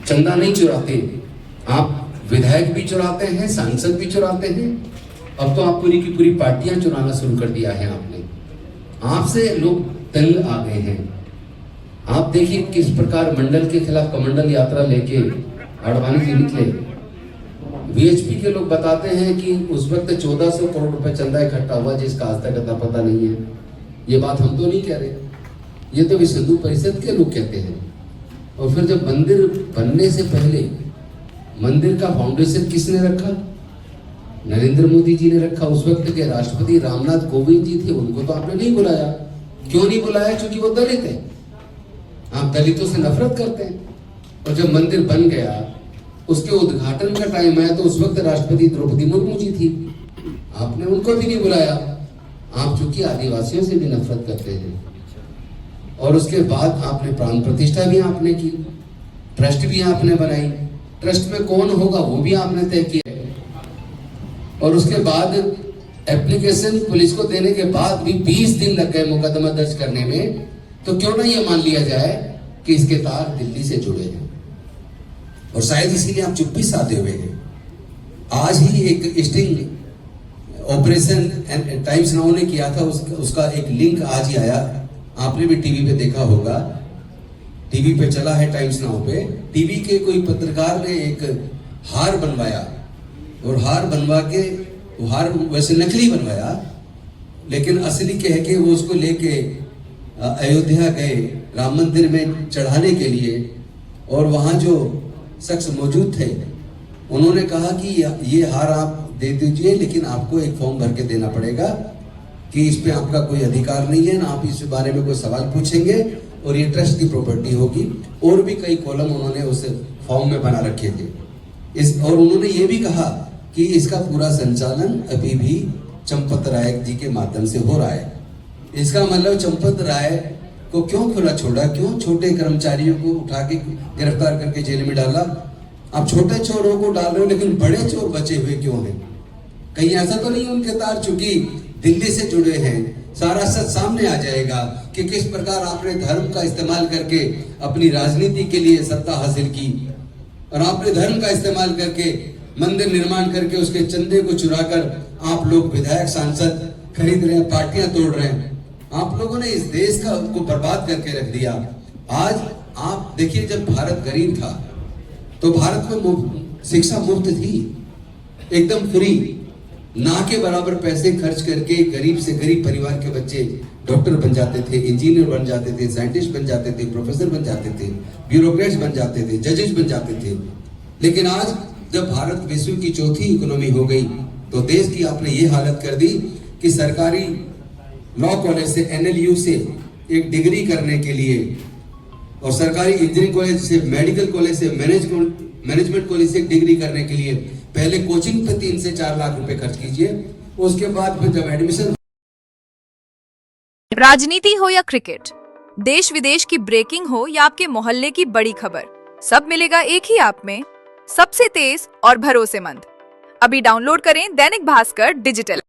चंदा नहीं चुराते, आप विधायक भी चुराते हैं, सांसद भी चुराते हैं। अब तो आप पूरी की पूरी पार्टियां चुराना शुरू कर दिया है आपने। आपसे लोग तंग आ गए हैं। आप देखिए किस प्रकार मंडल के खिलाफ कमंडल यात्रा लेके आडवाणी जी निकले। वीएचपी के लोग बताते हैं कि उस वक्त 1400 करोड़ रुपए चंदा इकट्ठा हुआ, जिसका आज तक अता पता नहीं है। ये बात हम तो नहीं कह रहे, ये तो विश्व हिंदू परिषद के लोग कहते हैं। और फिर जब मंदिर बनने से पहले मंदिर का फाउंडेशन किसने रखा? नरेंद्र मोदी जी ने रखा। उस वक्त के राष्ट्रपति रामनाथ कोविंद जी थे, उनको तो आपने नहीं बुलाया। क्यों नहीं बुलाया? क्योंकि वो दलित है। आप दलितों से नफरत करते हैं। और जब मंदिर बन गया, उसके उद्घाटन का टाइम आया, तो उस वक्त राष्ट्रपति द्रौपदी मुर्मू जी थी, आपने उनको भी नहीं बुलाया। आप चूंकि आदिवासियों से भी नफरत करते हैं। और उसके बाद आपने प्राण प्रतिष्ठा भी आपने की, ट्रस्ट भी आपने बनाई। ट्रस्ट में कौन होगा वो भी आपने तय किया। और उसके बाद एप्लीकेशन पुलिस को देने के बाद भी 20 दिन लग गए मुकदमा दर्ज करने में। तो क्यों ना ये मान लिया जाए कि इसके तार दिल्ली से जुड़े हैं, और शायद इसीलिए आप चुप्पी साधे हुए हैं। आज ही एक स्टिंग ऑपरेशन टाइम्स नाउ ने किया था, उसका एक लिंक आज ही आया। आपने भी टीवी पे देखा होगा, टीवी पे चला है टाइम्स नाउ पे। टीवी के कोई पत्रकार ने एक हार बनवाया, और हार बनवा के, हार वैसे नकली बनवाया, लेकिन असली कह के वो उसको लेके अयोध्या गए राम मंदिर में चढ़ाने के लिए। और वहां जो शख्स मौजूद थे उन्होंने कहा कि ये हार आप दे दीजिए, लेकिन आपको एक फॉर्म भर के देना पड़ेगा कि इस पे आपका कोई अधिकार नहीं है ना, आप इस बारे में कोई सवाल पूछेंगे, और ये ट्रस्ट की प्रॉपर्टी होगी। और भी कई कॉलम उन्होंने उस फॉर्म में बना रखे थे। और उन्होंने ये भी कहा कि इसका पूरा संचालन अभी भी चंपत राय जी के माध्यम से हो रहा है। इसका मतलब चंपत राय को क्यों खुला छोड़ा? क्यों छोटे कर्मचारियों को उठा के गिरफ्तार करके जेल में डाला? आप छोटे चोरों को डाल रहे हो, लेकिन बड़े चोर बचे हुए क्यों हैं? कहीं ऐसा तो नहीं उनके तार चूंकि दिल्ली से जुड़े हैं? सारा सच सामने आ जाएगा कि किस प्रकार आपने धर्म का इस्तेमाल करके अपनी राजनीति के लिए सत्ता हासिल की, और आपने धर्म का इस्तेमाल करके मंदिर निर्माण करके उसके चंदे को चुराकर आप लोग विधायक सांसद खरीद रहे हैं, पार्टियां तोड़ रहे हैं। आप लोगों ने इस देश को बर्बाद करके रख दिया। आज आप देखिए, जब भारत गरीब था तो भारत में शिक्षा मुफ्त थी, एकदम फ्री, ना के बराबर पैसे खर्च करके गरीब से गरीब परिवार के बच्चे डॉक्टर बन जाते थे, इंजीनियर बन जाते थे, साइंटिस्ट बन जाते थे, प्रोफेसर बन जाते थे, ब्यूरोक्रेट्स बन जाते थे, जजेस बन जाते थे। लेकिन आज जब भारत विश्व की चौथी इकोनॉमी हो गई, तो देश की आपने ये हालत कर दी कि सरकारी लॉ कॉलेज से, एनएलयू से एक डिग्री करने के लिए, और सरकारी इंजीनियरिंग कॉलेज से, मेडिकल कॉलेज से, मैनेजमेंट कॉलेज से डिग्री करने के लिए पहले कोचिंग पे 3 से 4 लाख रुपए खर्च कीजिए। उसके बाद फिर जब एडमिशन। राजनीति हो या क्रिकेट, देश विदेश की ब्रेकिंग हो या आपके मोहल्ले की बड़ी खबर, सब मिलेगा एक ही ऐप में, सबसे तेज और भरोसेमंद। अभी डाउनलोड करें दैनिक भास्कर डिजिटल।